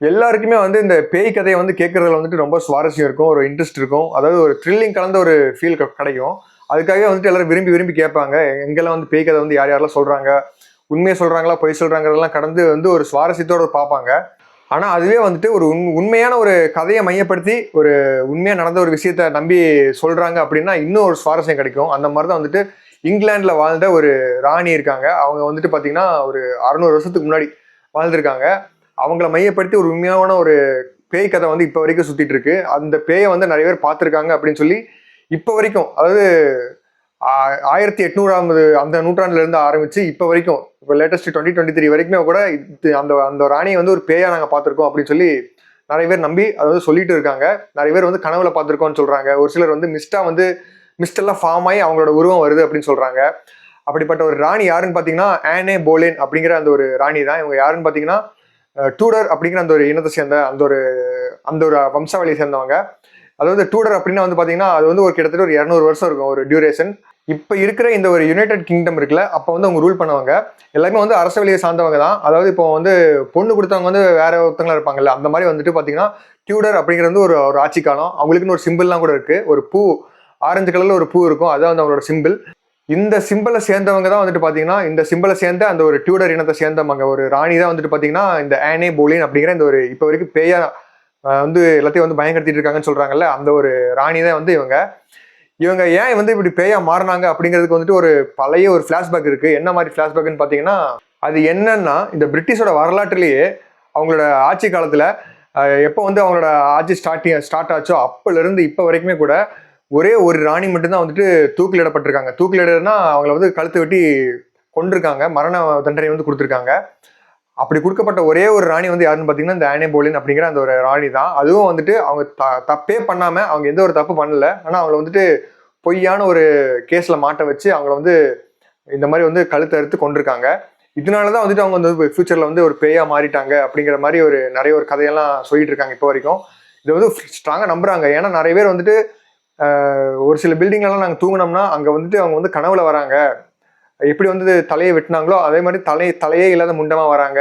எல்லாருக்குமே வந்து இந்த பேய் கதையை வந்து கேட்கறதுல வந்துட்டு ரொம்ப சுவாரஸ்யம் இருக்கும், ஒரு இன்ட்ரெஸ்ட் இருக்கும். அதாவது ஒரு த்ரில்லிங் கலந்த ஒரு ஃபீல் கிடைக்கும். அதுக்காகவே வந்துட்டு எல்லாரும் விரும்பி விரும்பி கேட்பாங்க. எங்கெல்லாம் வந்து பேய் கதை வந்து யார் யாரெல்லாம் சொல்றாங்க, உண்மையை சொல்றாங்களா பொய் சொல்றாங்கிறதெல்லாம் கடந்து வந்து ஒரு சுவாரஸ்யத்தோட பார்ப்பாங்க. ஆனா அதுவே வந்துட்டு ஒரு உண்மையான ஒரு கதையை மையப்படுத்தி ஒரு உண்மையா நடந்த ஒரு விஷயத்த நம்பி சொல்றாங்க அப்படின்னா இன்னும் ஒரு சுவாரஸ்யம் கிடைக்கும். அந்த மாதிரி தான் வந்துட்டு இங்கிலாந்துல வாழ்ந்த ஒரு ராணி இருக்காங்க. அவங்க வந்துட்டு பாத்தீங்கன்னா ஒரு 600 வருஷத்துக்கு முன்னாடி வாழ்ந்திருக்காங்க. அவங்கள மையப்படுத்தி ஒரு உண்மையான ஒரு பேய் கதை வந்து இப்போ வரைக்கும் சுத்திட்டு இருக்கு. அந்த பேயை வந்து நிறைய பேர் பார்த்துருக்காங்க அப்படின்னு சொல்லி இப்போ வரைக்கும், அதாவது 1800 அந்த நூற்றாண்டுல இருந்து ஆரம்பிச்சு இப்போ வரைக்கும், இப்போ லேட்டஸ்ட் 2023 வரைக்குமே கூட அந்த அந்த ராணியை வந்து ஒரு பேயா நாங்கள் பார்த்துருக்கோம் அப்படின்னு சொல்லி நிறைய பேர் நம்பி அதாவது சொல்லிட்டு இருக்காங்க. நிறைய பேர் வந்து கனவுல பார்த்துருக்கோம்னு சொல்றாங்க. ஒரு சிலர் வந்து மிஸ்டெல்லாம் ஃபார்ம் ஆகி அவங்களோட உருவம் வருது அப்படின்னு சொல்றாங்க. அப்படிப்பட்ட ஒரு ராணி யாருன்னு பாத்தீங்கன்னா ஆனே போலேன் அப்படிங்கிற அந்த ஒரு ராணி தான். இவங்க யாருன்னு பாத்தீங்கன்னா டூடர் அப்படிங்கிற அந்த ஒரு இனத்தை சேர்ந்த அந்த ஒரு வம்சாவளியை சேர்ந்தவங்க. அதாவது டூடர் அப்படின்னா வந்து பாத்தீங்கன்னா அது வந்து ஒரு கிட்டத்தட்ட ஒரு 200 வருஷம் இருக்கும் ஒரு டியூரேஷன். இப்ப இருக்கிற இந்த ஒரு யுனைடெட் கிங்டம் இருக்குல்ல, அப்ப வந்து அவங்க ரூல் பண்ணவங்க எல்லாமே வந்து அரச வழியை சார்ந்தவங்க தான். அதாவது இப்போ வந்து பொண்ணு கொடுத்தவங்க வந்து வேற ஒருத்தங்களா இருப்பாங்கல்ல, அந்த மாதிரி வந்துட்டு பாத்தீங்கன்னா டியூடர் அப்படிங்கிறது ஒரு ஒரு ஆட்சி காலம். அவங்களுக்குன்னு ஒரு சிம்பிள்லாம் கூட இருக்கு. ஒரு பூ, ஆரஞ்சு கலர்ல ஒரு பூ இருக்கும், அதான் வந்து அவங்களோட சிம்பிள். இந்த சிம்பிளை சேர்ந்தவங்க தான் வந்துட்டு பாத்தீங்கன்னா, இந்த சிம்பிளை சேர்ந்த அந்த ஒரு டியூடர் இனத்தை சேர்ந்தவங்க ஒரு ராணி தான் வந்துட்டு பாத்தீங்கன்னா இந்த ஆனே போலின் அப்படிங்கிற இந்த ஒரு இப்போ வரைக்கும் பேயா வந்து எல்லாத்தையும் வந்து பயன்படுத்திட்டு இருக்காங்கன்னு சொல்றாங்கல்ல, அந்த ஒரு ராணி தான் வந்து இவங்க ஏன் வந்து இப்படி பேயா மாறினாங்க அப்படிங்கிறதுக்கு வந்துட்டு ஒரு பழைய ஒரு பிளாஷ்பேக் இருக்கு. என்ன மாதிரி பிளாஷ்பேக்னு பாத்தீங்கன்னா, அது என்னன்னா இந்த பிரிட்டிஷோட வரலாற்றிலேயே அவங்களோட ஆட்சி காலத்துல எப்போ வந்து அவங்களோட ஆட்சி ஸ்டார்ட் ஆச்சோ அப்பல இருந்து இப்போ வரைக்குமே கூட ஒரே ஒரு ராணி மட்டும்தான் வந்துட்டு தூக்கிலிடப்பட்டிருக்காங்க. தூக்கிலிடனா அவங்கள வந்து கழுத்து வெட்டி கொண்டிருக்காங்க, மரண தண்டனை வந்து கொடுத்துருக்காங்க. அப்படி கொடுக்கப்பட்ட ஒரே ஒரு ராணி வந்து யாருன்னு பாத்தீங்கன்னா இந்த ஆனே போலின் அப்படிங்கிற அந்த ஒரு ராணி தான். அதுவும் வந்துட்டு அவங்க தப்பே பண்ணாம, அவங்க எந்த ஒரு தப்பு பண்ணல, ஆனா அவங்கள வந்துட்டு பொய்யான ஒரு கேஸ்ல மாட்ட வச்சு அவங்கள வந்து இந்த மாதிரி வந்து கழுத்தை அறுத்து கொண்டிருக்காங்க. இதனாலதான் வந்துட்டு அவங்க வந்து ஃபியூச்சர்ல வந்து ஒரு பேயா மாறிட்டாங்க அப்படிங்கிற மாதிரி ஒரு நிறைய ஒரு கதையெல்லாம் சொல்லிட்டு இருக்காங்க இப்போ வரைக்கும். இதை வந்து ஸ்ட்ராங்கா நம்புறாங்க. ஏன்னா நிறைய பேர் வந்துட்டு ஒரு சில பில்டிங்லாம் நாங்கள் தூங்கினோம்னா அங்கே வந்துட்டு அவங்க வந்து கனவுல வராங்க. எப்படி வந்து தலையை வெட்டினாங்களோ அதே மாதிரி தலையே இல்லாத முண்டமா வராங்க.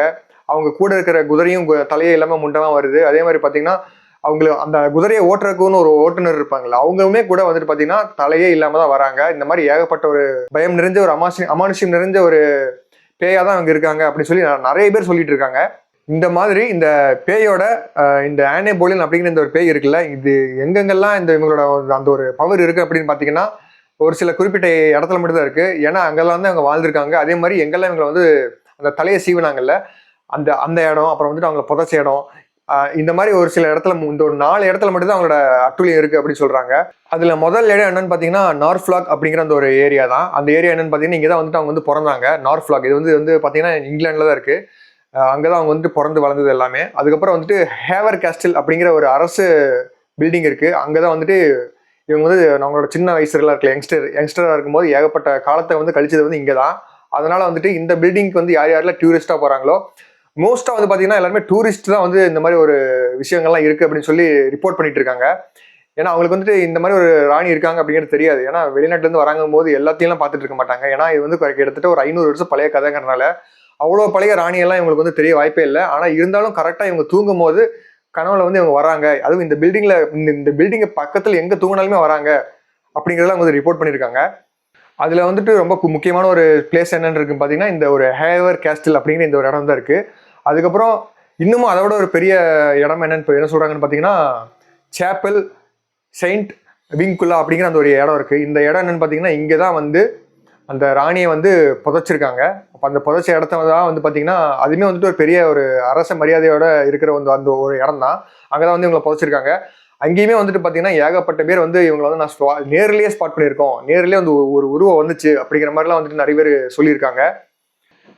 அவங்க கூட இருக்கிற குதிரையும் தலையே இல்லாம முண்டமா வருது. அதே மாதிரி பார்த்தீங்கன்னா அவங்களுக்கு அந்த குதிரையை ஓட்டுறதுக்குன்னு ஒரு ஓட்டுநர் இருப்பாங்கல்ல, அவங்களுமே கூட வந்துட்டு பார்த்தீங்கன்னா தலையே இல்லாம தான் வராங்க. இந்த மாதிரி ஏகப்பட்ட ஒரு பயம் நிறைஞ்ச ஒரு அமானுஷ்யம் நிறைஞ்ச ஒரு பேயா தான் அவங்க இருக்காங்க அப்படின்னு சொல்லி நிறைய பேர் சொல்லிட்டு இருக்காங்க. இந்த மாதிரி இந்த பேயோட இந்த ஆனே போலின் அப்படிங்கிற இந்த ஒரு பேய் இருக்குல்ல, இது எங்கெங்கெல்லாம் இந்த இவங்களோட அந்த ஒரு பவர் இருக்கு அப்படின்னு பாத்தீங்கன்னா ஒரு சில குறிப்பிட்ட இடத்துல மட்டும் தான் இருக்கு. ஏன்னா அங்கெல்லாம் வந்து அவங்க வாழ்ந்திருக்காங்க. அதே மாதிரி எங்கெல்லாம் இவங்களை வந்து அந்த தலையை சீவினாங்கல்ல, அந்த அந்த இடம், அப்புறம் வந்துட்டு அவங்களை புதைச்ச இடம், இந்த மாதிரி ஒரு சில இடத்துல இந்த ஒரு 4 இடத்துல மட்டும்தான் அவங்களோட அட்டுழியம் இருக்கு அப்படின்னு சொல்றாங்க. அதுல முதல் இடம் என்னன்னு பாத்தீங்கன்னா நார்ஃப்லாக் அப்படிங்கிற அந்த ஒரு ஏரியா தான். அந்த ஏரியா என்னன்னு பாத்தீங்கன்னா இங்கதான் வந்துட்டு அவங்க வந்து பிறந்தாங்க. நார்ஃப்லாக் இது வந்து பாத்தீங்கன்னா இங்கிலாந்துல தான் இருக்கு. அங்கதான் அவங்க வந்துட்டு பிறந்து வளர்ந்தது எல்லாமே. அதுக்கப்புறம் வந்துட்டு ஹேவர் கேஸ்டில் அப்படிங்கிற ஒரு அரசு பில்டிங் இருக்கு. அங்கதான் வந்துட்டு இவங்க வந்து அவங்களோட சின்ன வயசுல இருக்கல யங்ஸ்டரா இருக்கும்போது ஏகப்பட்ட காலத்தை வந்து கழிச்சது வந்து இங்கதான். அதனால வந்துட்டு இந்த பில்டிங்க்கு வந்து யாரெல்லாம் டூரிஸ்டா போறாங்களோ மோஸ்டா வந்து பாத்தீங்கன்னா எல்லாருமே டூரிஸ்ட் தான் வந்து இந்த மாதிரி ஒரு விஷயங்கள்லாம் இருக்கு அப்படின்னு சொல்லி ரிப்போர்ட் பண்ணிட்டு இருக்காங்க. ஏன்னா அவங்களுக்கு வந்துட்டு இந்த மாதிரி ஒரு ராணி இருக்காங்க அப்படிங்கிறது தெரியாது. ஏன்னா வெளிநாட்டுல இருந்து வராங்க போது எல்லாத்தையும் பார்த்துட்டு இருக்க மாட்டாங்க. ஏன்னா இது வந்து கிட்டத்தட்ட ஒரு 500 வருஷம் பழைய கதைங்கிறதுனால அவ்வளோ பழைய ராணியெல்லாம் இவங்களுக்கு வந்து தெரிய வாய்ப்பே இல்லை. ஆனா இருந்தாலும் கரெக்டா இவங்க தூங்கும் போது கனவுல வந்து இவங்க வராங்க. அதுவும் இந்த பில்டிங் பக்கத்துல எங்க தூங்கினாலுமே வராங்க அப்படிங்கிறதெல்லாம் வந்து ரிப்போர்ட் பண்ணியிருக்காங்க. அதுல வந்துட்டு ரொம்ப முக்கியமான ஒரு பிளேஸ் என்னன்னு இருக்குன்னு பாத்தீங்கன்னா இந்த ஒரு ஹேவர் கேஸ்டில் அப்படிங்கிற இந்த ஒரு இடம் தான் இருக்கு. அதுக்கப்புறம் இன்னமும் அதோட ஒரு பெரிய இடம் என்ன சொல்றாங்கன்னு பாத்தீங்கன்னா சேப்பல் செயின்ட் விங்குலா அப்படிங்கிற அந்த ஒரு இடம் இருக்கு. இந்த இடம் என்னன்னு பாத்தீங்கன்னா இங்கதான் வந்து அந்த ராணியை வந்து புதைச்சிருக்காங்க. அப்போ அந்த புதைச்ச இடத்த தான் வந்து பார்த்தீங்கன்னா அதுவுமே வந்துட்டு ஒரு பெரிய ஒரு அரச மரியாதையோட இருக்கிற அந்த ஒரு இடம் தான். அங்கதான் வந்து இவங்களை புதைச்சிருக்காங்க. அங்கேயுமே வந்துட்டு பார்த்தீங்கன்னா ஏகப்பட்ட பேர் வந்து இவங்களை வந்து நான் நேர்லயே ஸ்பாட் பண்ணியிருக்கோம், நேர்லயே வந்து ஒரு உருவம் வந்துச்சு அப்படிங்கிற மாதிரிலாம் வந்துட்டு நிறைய பேர் சொல்லியிருக்காங்க.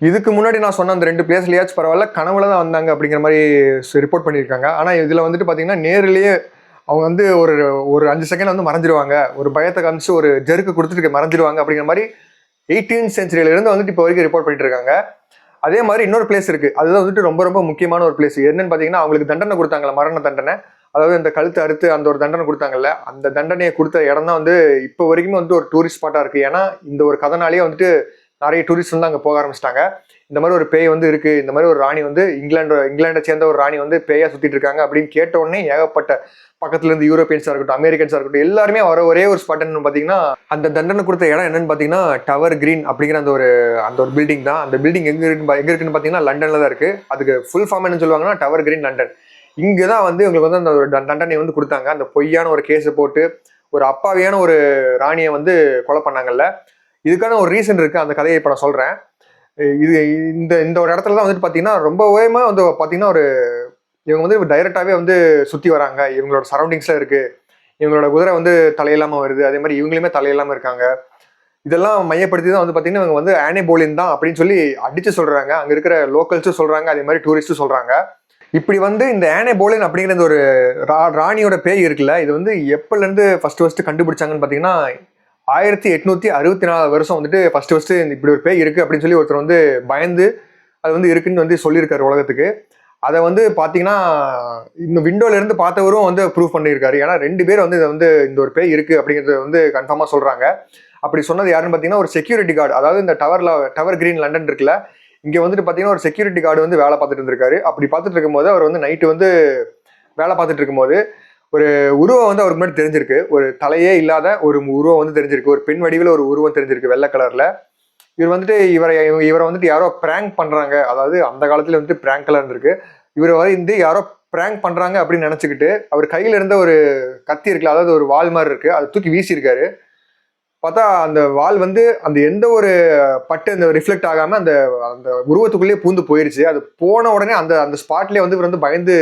இதுக்கு முன்னாடி நான் சொன்ன அந்த 2 பிளேஸ்லயாச்சும் பரவாயில்ல கனவுல தான் வந்தாங்க அப்படிங்கிற மாதிரி ரிப்போர்ட் பண்ணியிருக்காங்க. ஆனா இதுல வந்துட்டு பார்த்தீங்கன்னா நேர்லயே அவங்க வந்து ஒரு 5 செகண்ட் வந்து மறைஞ்சிருவாங்க, ஒரு பயத்தை காமிச்சு ஒரு ஜெருக்கு கொடுத்துட்டு மறைஞ்சிருவாங்க அப்படிங்கிற மாதிரி 18th செஞ்சுரியில இருந்து வந்துட்டு இப்போ வரைக்கும் ரிப்போர்ட் பண்ணிட்டு இருக்காங்க. அதே மாதிரி இன்னொரு பிளேஸ் இருக்கு. அதுதான் வந்துட்டு ரொம்ப ரொம்ப முக்கியமான ஒரு பிளேஸ். என்னன்னு பாத்தீங்கன்னா அவங்களுக்கு தண்டனை கொடுத்தாங்கல்ல, மரண தண்டனை, அதாவது இந்த கழுத்து அறுத்து அந்த ஒரு தண்டனை கொடுத்தாங்கல்ல, அந்த தண்டனையை கொடுத்த இடம் தான் வந்து இப்போ வரைக்குமே வந்து ஒரு டூரிஸ்ட் ஸ்பாட்டா இருக்கு. ஏன்னா இந்த ஒரு கதனாலேயே வந்துட்டு நிறைய டூரிஸ்ட் வந்து அங்கே போக ஆரம்பிச்சிட்டாங்க. இந்த மாதிரி ஒரு பேய் வந்து இருக்கு, இந்த மாதிரி ஒரு ராணி வந்து இங்கிலாண்டை சேர்ந்த ஒரு ராணி வந்து பேயா சுத்திட்டு இருக்காங்க அப்படின்னு கேட்ட உடனே ஏகப்பட்ட பக்கத்துல இருந்து யூரோப்பியன்ஸா இருக்கட்டும், அமெரிக்கன்ஸா இருக்கட்டும், எல்லாருமே வர ஒரே ஒரு ஸ்பாட் என்னன்னு பாத்தீங்கன்னா, அந்த தண்டனை கொடுத்த இடம் என்னன்னு பாத்தீங்கன்னா டவர் கிரீன் அப்படிங்கிற அந்த ஒரு பில்டிங் தான். அந்த பில்டிங் எங்க இருக்குன்னு பாத்தீங்கன்னா லண்டன்ல தான் இருக்கு. அதுக்கு ஃபுல் ஃபார்ம் என்ன சொல்லுவாங்கன்னா டவர் கிரீன் லண்டன். இங்கதான் வந்து இவங்களுக்கு வந்து அந்த தண்டனை வந்து கொடுத்தாங்க. அந்த பொய்யான ஒரு கேஸ் போட்டு ஒரு அப்பாவியான ஒரு ராணியை வந்து கொலை பண்ணாங்கல்ல. இதுக்கான ஒரு ரீசன் இருக்கு. அந்த கதையை இப்ப நான் சொல்றேன். இது இந்த இந்த ஒரு இடத்துல தான் வந்துட்டு பாத்தீங்கன்னா ரொம்ப ஓயமா வந்து பாத்தீங்கன்னா இவங்க வந்து டைரக்டாவே வந்து சுத்தி வராங்க. இவங்களோட சரௌண்டிங்ஸ்ல இருக்கு. இவங்களோட குதிரை வந்து தலையில்லாம வருது. அதே மாதிரி இவங்களுமே தலையில்லாம இருக்காங்க. இதெல்லாம் மையப்படுத்தி தான் வந்து பாத்தீங்கன்னா இவங்க வந்து ஆனே போலின் தான் அப்படின்னு சொல்லி அடிச்சு சொல்றாங்க. அங்க இருக்கிற லோக்கல்ஸும் சொல்றாங்க, அதே மாதிரி டூரிஸ்டும் சொல்றாங்க. இப்படி வந்து இந்த ஆனே போலின் அப்படிங்கிற ஒரு ராணியோட பேய் இருக்குல்ல, இது வந்து எப்பல இருந்து ஃபர்ஸ்ட் கண்டுபிடிச்சாங்கன்னு பாத்தீங்கன்னா 1864 வருஷம் வந்துட்டு ஃபர்ஸ்ட் இப்படி ஒரு பேய் இருக்கு அப்படின்னு சொல்லி ஒருத்தர் வந்து பயந்து அது வந்து இருக்குன்னு வந்து சொல்லியிருக்காரு உலகத்துக்கு. அதை வந்து பாத்தீங்கன்னா இந்த விண்டோல இருந்து பார்த்தவரும் வந்து ப்ரூவ் பண்ணியிருக்காரு. ஏன்னா 2 பேர் வந்து இதை வந்து இந்த ஒரு பேய் இருக்கு அப்படிங்கறத வந்து கன்ஃபார்மா சொல்றாங்க. அப்படி சொன்னது யாருன்னு பாத்தீங்கன்னா ஒரு செக்யூரிட்டி கார்டு. அதாவது இந்த டவர் கிரீன் லண்டன் இருக்குல்ல, இங்க வந்துட்டு பாத்தீங்கன்னா ஒரு செக்யூரிட்டி கார்டு வந்து வேலை பார்த்துட்டு இருந்திருக்காரு. அப்படி பார்த்துட்டு இருக்கும்போது அவர் வந்து நைட்டு வந்து வேலை பார்த்துட்டு இருக்கும்போது ஒரு உருவம் வந்து அவருக்கு முன்னாடி தெரிஞ்சிருக்கு. ஒரு தலையே இல்லாத ஒரு உருவம் வந்து தெரிஞ்சிருக்கு. ஒரு பெண் வடிவில் ஒரு உருவம் தெரிஞ்சிருக்கு வெள்ளை கலர்ல. இவர் வந்துட்டு இவரை வந்துட்டு யாரோ பிராங்க் பண்றாங்க. அதாவது அந்த காலத்துல வந்துட்டு பிராங்க் கலர் இருந்திருக்கு. இவரை வந்து யாரோ பிராங்க் பண்றாங்க அப்படின்னு நினைச்சுக்கிட்டு அவர் கையில இருந்த ஒரு கத்தி இருக்குல்ல, அதாவது ஒரு வால் மாதிரி இருக்கு, அதை தூக்கி வீசியிருக்காரு. பார்த்தா அந்த வால் வந்து அந்த எந்த ஒரு பட்டு அந்த ரிஃப்ளெக்ட் ஆகாம அந்த அந்த உருவத்துக்குள்ளேயே பூந்து போயிருச்சு. அது போன உடனே அந்த அந்த ஸ்பாட்லேயே வந்து இவர் வந்து பயந்து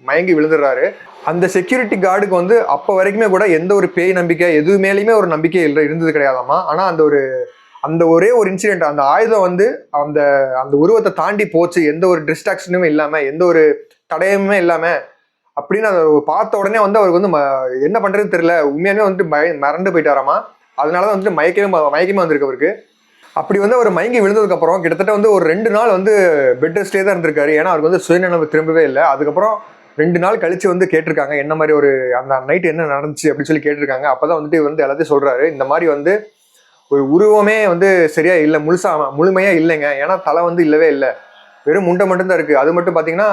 மயங்கி விழுந்துடுறாரு. அந்த செக்யூரிட்டி கார்டுக்கு வந்து அப்போ வரைக்குமே கூட எந்த ஒரு பேய் நம்பிக்கை எது மேலேயுமே ஒரு நம்பிக்கை இருந்தது கிடையாதாமா. ஆனால் அந்த ஒரே ஒரு இன்சிடென்ட், அந்த ஆயுதம் வந்து அந்த அந்த உருவத்தை தாண்டி போச்சு, எந்த ஒரு டிஸ்ட்ராக்ஷனுமே இல்லாம, எந்த ஒரு தடயமுமே இல்லாம அப்படின்னு அதை பார்த்த உடனே வந்து அவருக்கு வந்து என்ன பண்றதுன்னு தெரியல. உண்மையாலுமே வந்துட்டு மறந்து போயிட்டாராமா. அதனாலதான் வந்துட்டு மயக்கமே வந்திருக்கு அவருக்கு. அப்படி வந்து அவர் மயங்கி விழுந்ததுக்கு அப்புறம் கிட்டத்தட்ட வந்து ஒரு 2 நாள் வந்து பெட் ரெஸ்ட்லேயே தான் இருந்திருக்காரு. ஏன்னா அவருக்கு வந்து சுயநினைவு திரும்பவே இல்லை. அதுக்கப்புறம் 2 நாள் கழிச்சு வந்து கேட்டிருக்காங்க என்ன மாதிரி ஒரு அந்த நைட் என்ன நடந்துச்சு அப்படின்னு சொல்லி கேட்டிருக்காங்க. அப்பதான் வந்துட்டு இவர் வந்து எல்லாத்தையும் சொல்றாரு. இந்த மாதிரி வந்து ஒரு உருவமே வந்து சரியா இல்லை, முழுமையா இல்லைங்க. ஏன்னா தலை வந்து இல்லவே இல்லை, வெறும் முண்டை மட்டும்தான் இருக்கு. அது மட்டும் பாத்தீங்கன்னா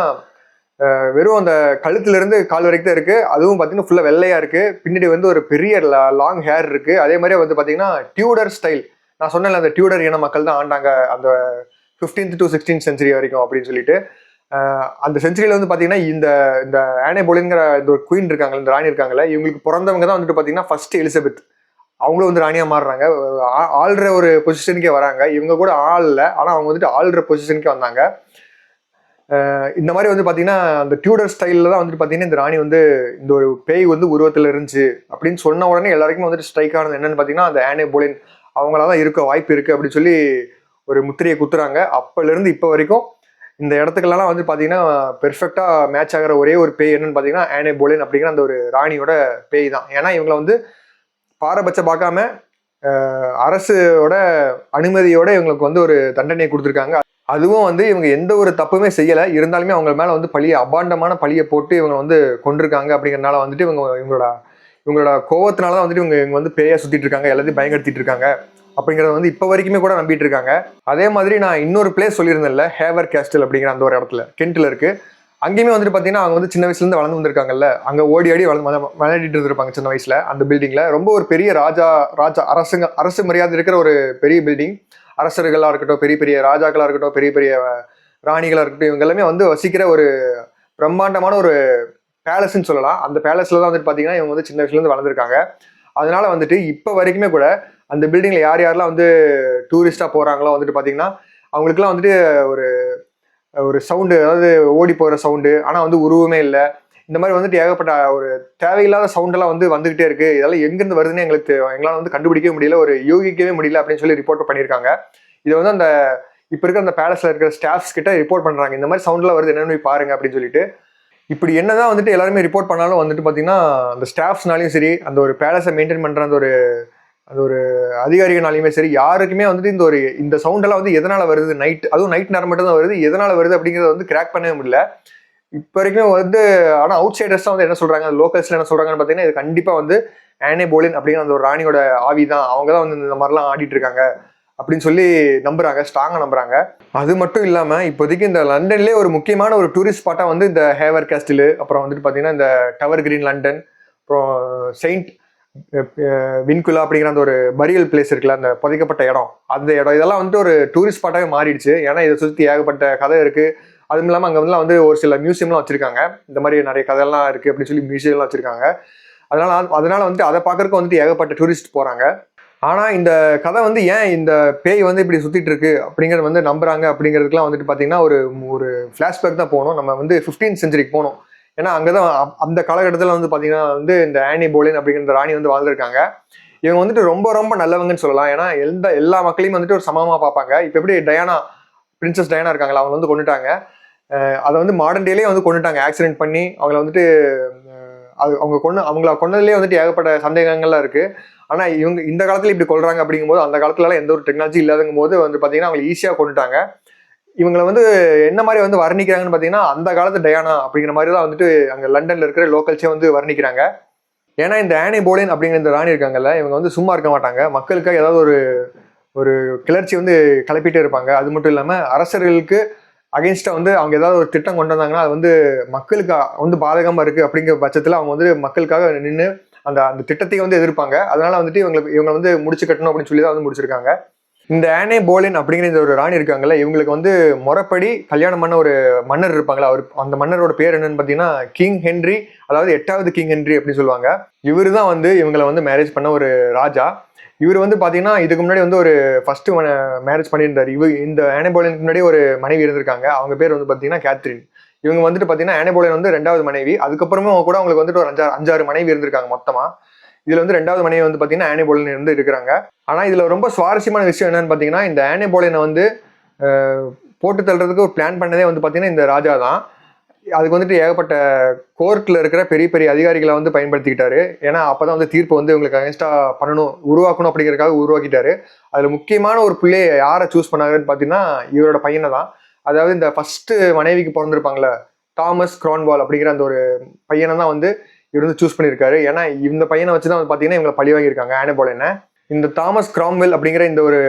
வெறும் அந்த கழுத்துல இருந்து கால் வரைக்கும் தான் இருக்கு. அதுவும் பாத்தீங்கன்னா ஃபுல்லா வெள்ளையா இருக்கு. பின்னாடி வந்து ஒரு பெரிய லாங் ஹேர் இருக்கு. அதே மாதிரி வந்து பாத்தீங்கன்னா டியூடர் ஸ்டைல். நான் சொன்னேன்ல அந்த டியூடர் இன மக்கள் தான் ஆண்டாங்க அந்த 15th to 16th சென்ச்சுரி வரைக்கும் அப்படின்னு சொல்லிட்டு. அந்த செஞ்சுரியில வந்து பாத்தீங்கன்னா இந்த இந்த ஆனே போலின்ங்கிற இந்த ஒரு குயின் இருக்காங்க, இந்த ராணி இருக்காங்கல்ல, இவங்களுக்கு பிறந்தவங்க தான் வந்துட்டு பாத்தீங்கன்னா ஃபர்ஸ்ட் எலிசபெத். அவங்களும் வந்து ராணியா மாறுறாங்க, ஆள்ற ஒரு பொசிஷனுக்கே வராங்க. இவங்க கூட ஆள் இல்லை, ஆனா அவங்க வந்துட்டு ஆள்ற பொசிஷனுக்கே வந்தாங்க. இந்த மாதிரி வந்து பாத்தீங்கன்னா அந்த டியூடர் ஸ்டைல்ல தான் வந்துட்டு பாத்தீங்கன்னா இந்த ராணி வந்து இந்த ஒரு பேய் வந்து உருவத்துல இருந்துச்சு அப்படின்னு சொன்ன உடனே எல்லாருக்குமே வந்துட்டு ஸ்ட்ரைக் ஆனது என்னன்னு பாத்தீங்கன்னா அந்த ஆனே போலின் அவங்களாதான் இருக்க வாய்ப்பு இருக்கு அப்படின்னு சொல்லி ஒரு முத்திரையை குத்துறாங்க. அப்பல இருந்து இப்ப வரைக்கும் இந்த இடத்துக்கெல்லாம் வந்து பாத்தீங்கன்னா பெர்ஃபெக்டா மேட்ச் ஆகிற ஒரே ஒரு பேய் என்னன்னு பாத்தீங்கன்னா ஆனே போலின் அப்படிங்கிற அந்த ஒரு ராணியோட பேய் தான். ஏன்னா இவங்களை வந்து பாரபட்சம் பார்க்காம அரசோட அனுமதியோட இவங்களுக்கு வந்து ஒரு தண்டனையை கொடுத்துருக்காங்க. அதுவும் வந்து இவங்க எந்த ஒரு தப்புமே செய்யலை, இருந்தாலுமே அவங்க மேல வந்து அபாண்டமான பழியை போட்டு இவங்க வந்து கொண்டிருக்காங்க. அப்படிங்கிறதுனால வந்துட்டு இவங்களோட கோவத்தினாலதான் வந்துட்டு இவங்க வந்து பேயா சுத்திட்டு இருக்காங்க, எல்லாத்தையும் பயன்படுத்திட்டு இருக்காங்க அப்படிங்கறத வந்து இப்ப வரைக்குமே கூட நம்பிட்டு இருக்காங்க. அதே மாதிரி நான் இன்னொரு பிளேஸ் சொல்லியிருந்தேன்ல, ஹேவர் கேஸ்டல் அப்படிங்கிற அந்த ஒரு இடத்துல கென்ட்ல இருக்கு. அங்கேயுமே வந்துட்டு பாத்தீங்கன்னா அவங்க வந்து சின்ன வயசுல இருந்து வளர்ந்து வந்திருக்காங்கல்ல, அங்க ஓடி ஆடி விளையாடிட்டு இருந்திருப்பாங்க சின்ன வயசுல. அந்த பில்டிங்ல ரொம்ப ஒரு பெரிய அரசு மரியாதை இருக்கிற ஒரு பெரிய பில்டிங். அரசர்களா இருக்கட்டும், பெரிய பெரிய ராஜாக்களா இருக்கட்டும், பெரிய பெரிய ராணிகளா இருக்கட்டும், இவங்க எல்லாமே வந்து வசிக்கிற ஒரு பிரம்மாண்டமான ஒரு பேலஸ்ன்னு சொல்லலாம். அந்த பேலஸ்ல தான் வந்துட்டு பாத்தீங்கன்னா இவங்க வந்து சின்ன வயசுல இருந்து வளர்ந்துருக்காங்க. அதனால வந்துட்டு இப்ப வரைக்குமே கூட அந்த பில்டிங்ல யாரெல்லாம் வந்து டூரிஸ்டா போறாங்களோ வந்துட்டு பாத்தீங்கன்னா அவங்களுக்குலாம் வந்துட்டு ஒரு ஒரு சவுண்டு, அதாவது ஓடி போகிற சவுண்டு, ஆனால் வந்து உருவமே இல்லை. இந்த மாதிரி வந்துட்டு ஏகப்பட்ட ஒரு தேவையில்லாத சவுண்டெல்லாம் வந்து வந்துகிட்டே இருக்கு. இதெல்லாம் எங்கேருந்து வருதுன்னு எங்களால் வந்து கண்டுபிடிக்கவே முடியல, ஒரு யோகிக்கவே முடியல அப்படின்னு சொல்லி ரிப்போர்ட் பண்ணியிருக்காங்க. இதை வந்து அந்த இப்போ இருக்கிற அந்த பேலஸ்ல இருக்கிற ஸ்டாஃப்ஸ் கிட்ட ரிப்போர்ட் பண்றாங்க, இந்த மாதிரி சவுண்ட்லாம் வருது என்னன்னு போய் பாருங்க அப்படின்னு சொல்லிட்டு. இப்படி என்னதான் வந்துட்டு எல்லாருமே ரிப்போர்ட் பண்ணாலும் வந்துட்டு பார்த்தீங்கன்னா அந்த ஸ்டாஃப்ஸ்னாலையும் சரி, அந்த ஒரு பேலஸை மெயின்டைன் பண்ற அந்த ஒரு அதிகாரிகளாலையுமே சரி, யாருக்குமே வந்துட்டு இந்த சவுண்ட் எல்லாம் வந்து எதனால வருது, அதுவும் நைட் நேரம் மட்டும் தான் வருது, எதனால வருது அப்படிங்கறத வந்து கிராக் பண்ணவே முடியல இப்ப வரைக்கும் வந்து. ஆனா அவுட் சைடர்ஸ் வந்து என்ன சொல்றாங்க, லோக்கல்ஸ்ல என்ன சொல்றாங்கன்னு பாத்தீங்கன்னா, இது கண்டிப்பா வந்து ஆனே போலின் அப்படிங்கிற அந்த ஒரு ராணியோட ஆவி தான், அவங்க தான் வந்து இந்த மாதிரிலாம் ஆடிட்டு இருக்காங்க அப்படின்னு சொல்லி நம்புறாங்க, ஸ்ட்ராங்கா நம்புறாங்க. அது மட்டும் இல்லாம இப்போதைக்கு இந்த லண்டன்லேயே ஒரு முக்கியமான ஒரு டூரிஸ்ட் ஸ்பாட்டா வந்து இந்த ஹேவர் கேஸ்டில், அப்புறம் வந்துட்டு பாத்தீங்கன்னா இந்த டவர் கிரீன் லண்டன், அப்புறம் செயின்ட் வின்குலா அப்படிங்கிற அந்த ஒரு பரியல் பிளேஸ் இருக்குல்ல, அந்த புதைக்கப்பட்ட இடம், அந்த இடம் இதெல்லாம் வந்துட்டு ஒரு டூரிஸ்ட் ஸ்பாட்டாவே மாறிடுச்சு. ஏன்னா இதை சுற்றி ஏகப்பட்ட கதை இருக்கு. அதுவும் இல்லாமல் அங்கே வந்து ஒரு சில மியூசியம்லாம் வச்சிருக்காங்க. இந்த மாதிரி நிறைய கதையெல்லாம் இருக்கு அப்படின்னு சொல்லி மியூசியம்லாம் வச்சிருக்காங்க. அதனால வந்துட்டு அதை பார்க்கறதுக்கு வந்துட்டு ஏகப்பட்ட டூரிஸ்ட் போறாங்க. ஆனா இந்த கதை வந்து ஏன் இந்த பேய் வந்து இப்படி சுத்திட்டு இருக்கு அப்படிங்கறது வந்து நம்புறாங்க அப்படிங்கிறதுக்குலாம் வந்துட்டு பாத்தீங்கன்னா ஒரு ஒரு ஃபிளாஷ்பேக் தான் போகணும். நம்ம வந்து 15th செஞ்சுரிக்கு போகணும். ஏன்னா அங்கதான் அந்த காலகட்டத்தில் வந்து பாத்தீங்கன்னா வந்து இந்த ஆனி போலின் அப்படிங்கிற ராணி வந்து வாழ்ந்திருக்காங்க. இவங்க வந்துட்டு ரொம்ப ரொம்ப நல்லவங்கன்னு சொல்லலாம். ஏன்னா எல்லா மக்களையும் வந்துட்டு ஒரு சமமா பார்ப்பாங்க. இப்ப எப்படி டயானா, பிரின்சஸ் டயானா இருக்காங்களா, அவங்க வந்து கொண்டுட்டாங்க. அதை வந்து மாடர்ன் டேலேயே வந்து கொண்டுட்டாங்க, ஆக்சிடென்ட் பண்ணி. அவங்கள வந்துட்டு அவங்கள கொண்டதுலேயே வந்துட்டு ஏகப்பட்ட சந்தேகங்கள்லாம் இருக்கு. ஆனா இவங்க இந்த காலத்துல இப்படி கொள்றாங்க அப்படிங்கும்போது அந்த காலத்துல எந்த ஒரு டெக்னாலஜி இல்லாதங்கும் போது வந்து பாத்தீங்கன்னா அவங்க ஈஸியா கொண்டுட்டாங்க. இவங்களை வந்து என்ன மாதிரி வந்து வர்ணிக்கிறாங்கன்னு பாத்தீங்கன்னா அந்த காலத்து டயானா அப்படிங்கிற மாதிரி தான் வந்துட்டு அங்க லண்டன்ல இருக்கிற லோக்கல்ஸே வந்து வர்ணிக்கிறாங்க. ஏன்னா இந்த ஆனி போலின் அப்படிங்கிற இந்த ராணி இருக்காங்கல்ல, இவங்க வந்து சும்மா இருக்க மாட்டாங்க. மக்களுக்காக ஏதாவது ஒரு ஒரு கிளர்ச்சி வந்து கிளப்பிட்டே இருப்பாங்க. அது மட்டும் இல்லாம அரசர்களுக்கு அகைன்ஸ்டா வந்து அவங்க ஏதாவது ஒரு திட்டம் கொண்டு வந்தாங்கன்னா அது வந்து மக்களுக்கு வந்து பாதகமா இருக்கு அப்படிங்கிற பட்சத்துல அவங்க வந்து மக்களுக்காக நின்று அந்த அந்த திட்டத்தையும் வந்து எதிர்ப்பாங்க. அதனால வந்துட்டு இவங்க வந்து முடிச்சு கட்டணும் அப்படின்னு சொல்லி தான் வந்து முடிச்சிருக்காங்க. இந்த ஆனே போலின் அப்படிங்கிற இந்த ஒரு ராணி இருக்காங்கல்ல, இவங்களுக்கு வந்து முறைப்படி கல்யாணம் பண்ண ஒரு மன்னர் இருப்பாங்களா, அவர் அந்த மன்னரோட பேர் என்னன்னு பாத்தீங்கன்னா கிங் ஹென்றி, அதாவது 8வது கிங் ஹென்றி அப்படின்னு சொல்லுவாங்க. இவரு தான் வந்து இவங்களை வந்து மேரேஜ் பண்ண ஒரு ராஜா. இவர் வந்து பாத்தீங்கன்னா இதுக்கு முன்னாடி வந்து ஒரு ஃபர்ஸ்ட் மேரேஜ் பண்ணியிருந்தாரு. இந்த ஆனே போலினுக்கு முன்னாடி ஒரு மனைவி இருந்திருக்காங்க. அவங்க பேர் வந்து பாத்தீங்கன்னா கேத்ரின். இவங்க வந்துட்டு பாத்தீங்கன்னா ஆனே போலின் வந்து 2வது மனைவி. அதுக்கப்புறமே கூட அவங்களுக்கு வந்துட்டு ஒரு 5-6 மனைவி இருந்திருக்காங்க மொத்தமா. இதுல வந்து 2வது மனைவி வந்து பாத்தீங்கன்னா ஆனே போலின் இருந்து இருக்கிறாங்க. ஆனா இதுல ரொம்ப சுவாரஸ்யமான விஷயம் என்னன்னு பாத்தீங்கன்னா, இந்த ஆனே போலினை வந்து போட்டு தள்ளுறதுக்கு ஒரு பிளான் பண்ணதே வந்து பாத்தீங்கன்னா இந்த ராஜா தான். அதுக்கு வந்துட்டு ஏகப்பட்ட கோர்ட்ல இருக்கிற பெரிய பெரிய அதிகாரிகளை வந்து பயன்படுத்திக்கிட்டாரு. ஏன்னா அப்பதான் வந்து தீர்ப்பு வந்து இவங்களுக்கு அகேன்ஸ்டா உருவாக்கணும் அப்படிங்கறதுக்காக உருவாக்கிட்டாரு. அதுல முக்கியமான ஒரு பிள்ளையை யாரை சூஸ் பண்ணாருன்னு பாத்தீங்கன்னா இவரோட பையனை தான். அதாவது இந்த ஃபர்ஸ்ட் மனைவிக்கு பிறந்திருப்பாங்களே, தாமஸ் கிரான்வால் அப்படிங்கிற அந்த ஒரு பையனை தான் வந்து இவர் வந்து சூஸ் பண்ணியிருக்காரு. ஏன்னா இந்த பையனை வச்சுதான் வந்து பாத்தீங்கன்னா இவங்களை பழி வாங்கியிருக்காங்க ஆனே போலினை. இந்த தாமஸ் கிராம்வெல் அப்படிங்கிற இந்த ஒரு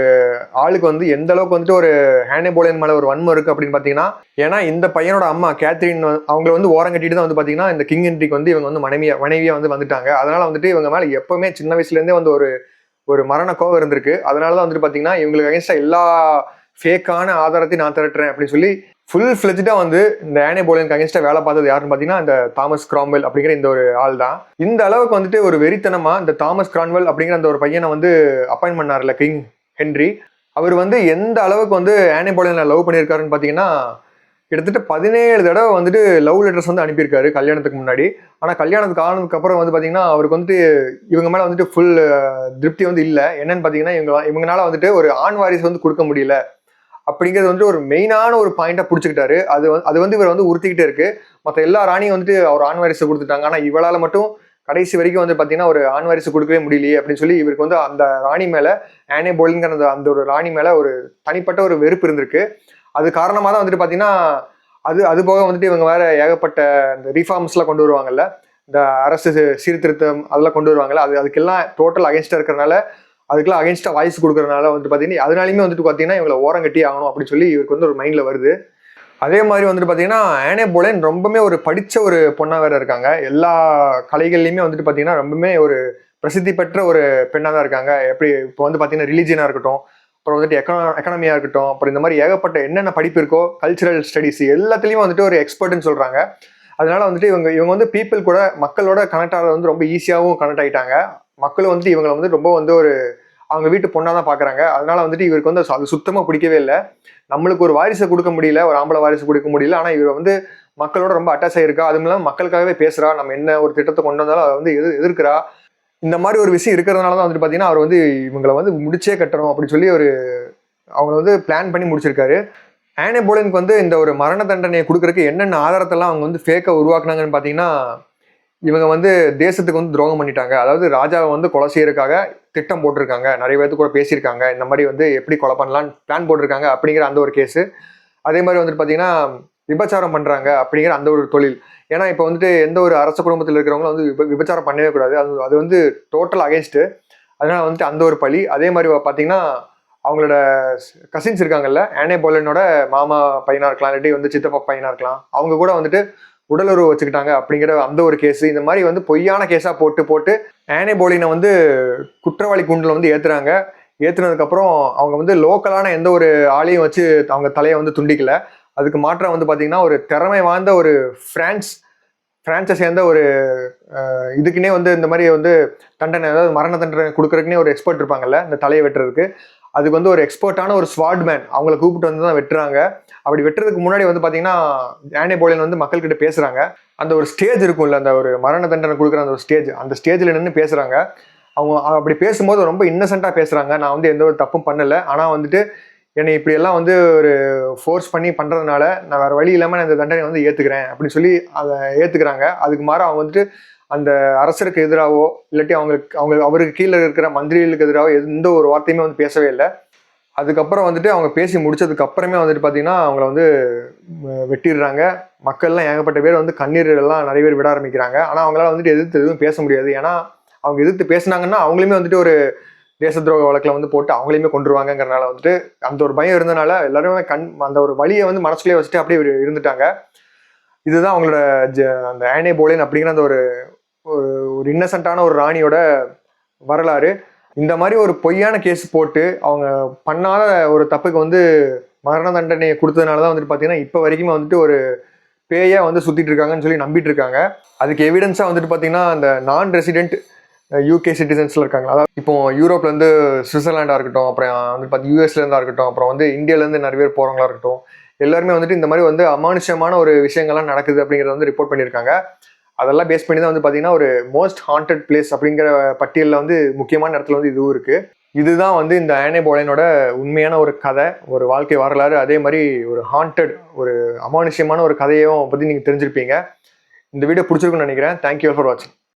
ஆளுக்கு வந்து எந்த அளவுக்கு வந்துட்டு ஒரு ஆனே போலின் மேல ஒரு வன்மம் இருக்கு அப்படின்னு பாத்தீங்கன்னா, ஏன்னா இந்த பையனோட அம்மா கேத்ரின் அவங்களை வந்து ஓரம் கட்டிட்டு தான் வந்து பாத்தீங்கன்னா இந்த கிங் ஹென்ரிக்கு வந்து இவங்க வந்து மனைவியா வந்து வந்துட்டாங்க. அதனால வந்துட்டு இவங்க மேல எப்பவுமே சின்ன வயசுல இருந்தே வந்து ஒரு மரண கோவம் இருந்திருக்கு. அதனாலதான் வந்துட்டு பாத்தீங்கன்னா இவங்களுக்கு அகேன்ஸ்டா எல்லா ஃபேக்கான ஆதாரத்தையும் நான் திரட்டுறேன் அப்படின்னு சொல்லி ஃபுல் ஃபிளெஜ்டா வந்து இந்த ஆனே போலினுக்கு அகேன்ஸ்டா வேலை பார்த்தது யாருன்னு பாத்தீங்கன்னா இந்த தாமஸ் கிராம்வெல் அப்படிங்கிற இந்த ஒரு ஆள் தான். இந்த அளவுக்கு வந்துட்டு ஒரு வெறித்தனமா இந்த தாமஸ் கிரான்வெல் அப்படிங்கிற அந்த ஒரு பையனை வந்து அப்பாயிண்ட் பண்ணார்ல கிங் ஹென்றி, அவர் வந்து எந்த அளவுக்கு வந்து ஆனே போலினை லவ் பண்ணியிருக்காருன்னு பாத்தீங்கன்னா கிட்டத்தட்ட 17 தடவை வந்துட்டு லவ் லெட்டர்ஸ் வந்து அனுப்பியிருக்காரு கல்யாணத்துக்கு முன்னாடி. ஆனா கல்யாணத்துக்கு ஆனதுக்கு அப்புறம் வந்து பாத்தீங்கன்னா அவருக்கு வந்துட்டு இவங்க மேல வந்துட்டு ஃபுல் திருப்தி வந்து இல்லை. என்னன்னு பாத்தீங்கன்னா இவங்கனால வந்துட்டு ஒரு ஆண் வாரிசு வந்து கொடுக்க முடியல அப்படிங்கிறது வந்து ஒரு மெயினான ஒரு பாயிண்டா பிடிச்சிக்கிட்டாரு. அது வந்து இவர் வந்து உறுத்திக்கிட்டே இருக்கு. மற்ற எல்லா ராணியும் வந்துட்டு அவர் ஆண் வாரிசு கொடுத்துட்டாங்க. ஆனா இவளால மட்டும் கடைசி வரைக்கும் வந்து பாத்தீங்கன்னா ஒரு ஆண் வாரிசு கொடுக்கவே முடியலையே அப்படின்னு சொல்லி இவருக்கு வந்து அந்த ராணி மேல, ஆனே போலின்ங்கிற அந்த ஒரு ராணி மேல ஒரு தனிப்பட்ட ஒரு வெறுப்பு இருந்திருக்கு. அது காரணமா தான் வந்துட்டு பாத்தீங்கன்னா அது போக வந்துட்டு இவங்க வேற ஏகப்பட்ட இந்த ரிஃபார்ம்ஸ் எல்லாம் கொண்டு வருவாங்கல்ல, இந்த அரசு சீர்திருத்தம் அதெல்லாம் கொண்டு வருவாங்கல்ல, அதுக்கெல்லாம் டோட்டல் அகேன்ஸ்டா இருக்கிறனால, அதுக்கெல்லாம் அகேன்ஸ்டா வாய்ஸ் கொடுக்கறதுனால வந்து பாத்தீங்கன்னா அதனாலுமே வந்துட்டு பாத்தீங்கன்னா இவங்களை ஓரம் கட்டி ஆகணும் அப்படின்னு சொல்லி இவருக்கு வந்து ஒரு மைண்ட்ல வருது. அதே மாதிரி வந்துட்டு பாத்தீங்கன்னா ஆனே போலின் ரொம்பவுமே ஒரு படிச்ச ஒரு பொண்ணா வேற இருக்காங்க. எல்லா கலைகள்லயுமே வந்துட்டு பாத்தீங்கன்னா ரொம்பவுமே ஒரு பிரசித்தி பெற்ற ஒரு பெண்ணா தான் இருக்காங்க. எப்படி இப்போ வந்து பாத்தீங்கன்னா ரிலிஜியனா இருக்கட்டும், அப்புறம் வந்துட்டு எக்கனாமியா இருக்கட்டும், அப்புறம் இந்த மாதிரி ஏகப்பட்ட என்னென்ன படிப்பு இருக்கோ, கல்ச்சுரல் ஸ்டடிஸ் எல்லாத்துலயும் வந்துட்டு ஒரு எக்ஸ்பர்ட்னு சொல்றாங்க. அதனால வந்துட்டு இவங்க வந்து பீப்புள் கூட, மக்களோட கனெக்ட் ஆகிறது வந்து ரொம்ப ஈஸியாகவும் கனெக்ட் ஆகிட்டாங்க. மக்களும் வந்துட்டு இவங்களை வந்து ரொம்ப வந்து ஒரு அவங்க வீட்டு பொண்ணா தான் பாக்குறாங்க. அதனால வந்துட்டு இவருக்கு வந்து அது சுத்தமா பிடிக்கவே இல்லை. நம்மளுக்கு ஒரு வாரிசை கொடுக்க முடியல, ஒரு ஆம்பளை வாரிசு கொடுக்க முடியல, ஆனா இவர் வந்து மக்களோட ரொம்ப அட்டாச் ஆயிருக்கா. அதுவும் இல்லாமல் மக்களுக்காகவே பேசுறா. நம்ம என்ன ஒரு திட்டத்தை கொண்டு வந்தாலும் அதை வந்து எதிர்க்கிறா. இந்த மாதிரி ஒரு விஷயம் இருக்கிறதுனால தான் வந்துட்டு பாத்தீங்கன்னா அவர் வந்து இவங்களை வந்து முடிச்சே கட்டணும் அப்படின்னு சொல்லி அவங்க வந்து பிளான் பண்ணி முடிச்சிருக்காரு. ஆனே போலினுக்கு வந்து இந்த ஒரு மரண தண்டனையை கொடுக்கறதுக்கு என்னென்ன ஆதாரத்தெல்லாம் அவங்க வந்து ஃபேக்கா உருவாக்குனாங்கன்னு பாத்தீங்கன்னா, இவங்க வந்து தேசத்துக்கு வந்து துரோகம் பண்ணிட்டாங்க. அதாவது ராஜாவை வந்து கொலை செய்யறதுக்காக திட்டம் போட்டிருக்காங்க. நிறைய பேர்த்து கூட பேசியிருக்காங்க. இந்த மாதிரி வந்து எப்படி கொலை பண்ணலான்னு பிளான் போட்டிருக்காங்க அப்படிங்கிற அந்த ஒரு கேஸு. அதே மாதிரி வந்துட்டு பாத்தீங்கன்னா விபச்சாரம் பண்றாங்க அப்படிங்கிற அந்த ஒரு தொழில். ஏன்னா இப்போ வந்துட்டு எந்த ஒரு அரச குடும்பத்தில் இருக்கிறவங்களும் வந்து விபச்சாரம் பண்ணவே கூடாது. அது வந்து டோட்டல் அகேன்ஸ்ட். அதனால வந்துட்டு அந்த ஒரு பழி. அதே மாதிரி பாத்தீங்கன்னா அவங்களோட கசின்ஸ் இருக்காங்கல்ல, ஆனே போலனோட மாமா பையனா இருக்கலாம், இல்லாட்டி வந்து சித்தப்பா பையனா இருக்கலாம், அவங்க கூட வந்துட்டு உடலுறவு வச்சுக்கிட்டாங்க அப்படிங்கிற அந்த ஒரு கேஸ். இந்த மாதிரி வந்து பொய்யான கேஸா போட்டு போட்டு ஆனே போலினை வந்து குற்றவாளி கூண்டில் வந்து ஏத்துறாங்க. ஏத்துனதுக்கப்புறம் அவங்க வந்து லோக்கலான எந்த ஒரு ஆளையும் வச்சு அவங்க தலையை வந்து துண்டிக்கல. அதுக்கு மாற்றம் வந்து பாத்தீங்கன்னா ஒரு திறமை வாய்ந்த ஒரு பிரான்ஸை சேர்ந்த ஒரு இதுக்குன்னே வந்து இந்த மாதிரி வந்து தண்டனை, அதாவது மரண தண்டனை கொடுக்கறதுக்குனே ஒரு எக்ஸ்பர்ட் இருப்பாங்கல்ல இந்த தலையை வெட்டுறதுக்கு. அதுக்கு வந்து ஒரு எக்ஸ்பர்ட்டான ஒரு ஸ்வாட் மேன் அவங்கள கூப்பிட்டு வந்து தான் வெட்டுறாங்க. அப்படி வெட்டுறதுக்கு முன்னாடி வந்து பாத்தீங்கன்னா ஆனே போலின் வந்து மக்கள்கிட்ட பேசுறாங்க. அந்த ஒரு ஸ்டேஜ் இருக்கும்ல, அந்த ஒரு மரண தண்டனை கொடுக்குற அந்த ஒரு ஸ்டேஜ், அந்த ஸ்டேஜ்ல நின்று பேசுறாங்க. அவங்க அப்படி பேசும்போது ரொம்ப இன்னசென்ட்டா பேசுறாங்க. நான் வந்து எந்த ஒரு தப்பும் பண்ணல, ஆனா வந்துட்டு என்னை இப்படி எல்லாம் வந்து ஒரு ஃபோர்ஸ் பண்ணி பண்றதுனால நான் வேற வழி இல்லாம நான் இந்த தண்டனை வந்து ஏத்துக்கிறேன் அப்படின்னு சொல்லி அதை ஏத்துக்கிறாங்க. அதுக்கு மாற அவங்க வந்துட்டு அந்த அரசருக்கு எதிராகவோ இல்லாட்டி அவருக்கு கீழே இருக்கிற மந்திரிகளுக்கு எதிராகவோ எந்த ஒரு வார்த்தையுமே வந்து பேசவே இல்லை. அதுக்கப்புறம் வந்துட்டு அவங்க பேசி முடிச்சதுக்கு அப்புறமே வந்துட்டு பாத்தீங்கன்னா அவங்கள வந்து வெட்டிடுறாங்க. மக்கள்லாம் ஏகப்பட்ட பேர் வந்து கண்ணீர் எல்லாம் நிறைய பேர் விட ஆரம்பிக்கிறாங்க. ஆனா அவங்களால வந்துட்டு எதிர்த்து எதுவும் பேச முடியாது. ஏன்னா அவங்க எதிர்த்து பேசினாங்கன்னா அவங்களுமே வந்துட்டு ஒரு தேச துரோக வழக்கில் வந்து போட்டு அவங்களையுமே கொண்டுருவாங்கிறனால வந்துட்டு அந்த ஒரு பயம் இருந்தனால எல்லாருமே அந்த ஒரு வழியை வந்து மனசுக்குள்ளே வச்சுட்டு அப்படியே இருந்துட்டாங்க. இதுதான் அவங்களோட அந்த ஆனே போலின் அப்படிங்கிற அந்த ஒரு ஒரு இன்னசென்ட்டான ஒரு ராணியோட வரலாறு. இந்த மாதிரி ஒரு பொய்யான கேஸ் போட்டு அவங்க பண்ணாத ஒரு தப்புக்கு வந்து மரண தண்டனையை கொடுத்ததுனால தான் வந்துட்டு பார்த்தீங்கன்னா இப்போ வரைக்குமே வந்துட்டு ஒரு பேயா வந்து சுத்திட்டு இருக்காங்கன்னு சொல்லி நம்பிட்டு இருக்காங்க. அதுக்கு எவிடன்ஸா வந்துட்டு பார்த்தீங்கன்னா அந்த நான் ரெசிடென்ட் யூகே சிட்டிசன்ஸ்ல இருக்காங்க. அதாவது இப்போ யூரோப்ல இருந்து சுவிட்சர்லாண்டா இருக்கட்டும், அப்புறம் வந்து யூஎஸ்ல இருந்தா இருக்கட்டும், அப்புறம் வந்து இந்தியால இருந்து நிறைய பேர் போறவங்களா இருக்கட்டும், எல்லாருமே வந்துட்டு இந்த மாதிரி வந்து அமானுஷமான ஒரு விஷயங்கள்லாம் நடக்குது அப்படிங்கறத வந்து ரிப்போர்ட் பண்ணியிருக்காங்க. அதெல்லாம் பேஸ் பண்ணி தான் வந்து பாத்தீங்கன்னா ஒரு மோஸ்ட் ஹாண்டட் பிளேஸ் அப்படிங்கிற பட்டியலில் வந்து முக்கியமான இடத்துல வந்து இதுவும் இருக்கு. இதுதான் வந்து இந்த ஆனே போலினோட உண்மையான ஒரு கதை, ஒரு வாழ்க்கை வரலாறு. அதே மாதிரி ஒரு ஹாண்டட், ஒரு அமானுஷ்யமான ஒரு கதையும் பத்தி நீங்க தெரிஞ்சிருப்பீங்க. இந்த வீடியோ பிடிச்சிருக்குன்னு நினைக்கிறேன். தேங்க்யூ ஃபார் வாட்சிங்.